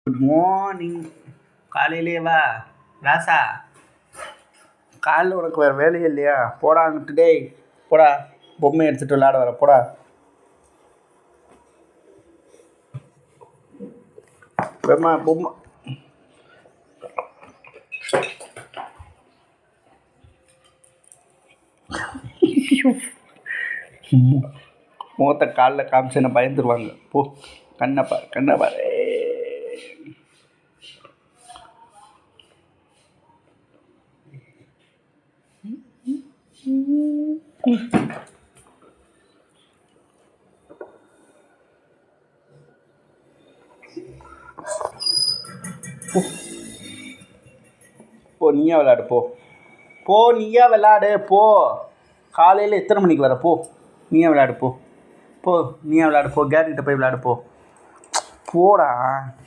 Good morning. காலையிலே வா ராசா. காலைல உனக்கு வேறு வேலையே இல்லையா? போடாங்கிட்டு டேய், போடா. பொம்மை எடுத்துகிட்டு விளையாட வர போடா. பொம்மை முகத்தை காலில் காமிச்சுன்னு பயந்துருவாங்க. போ, கண்ணை பாரு. போ நீயா விளையாடு. போ நீயா விளையாடு. போ, காலையில் எத்தனை மணிக்கு வர? போ நீயா விளையாடு. போ நீயா விளையாடு. போ கேர்கிட்ட போய் விளையாடு. போடா.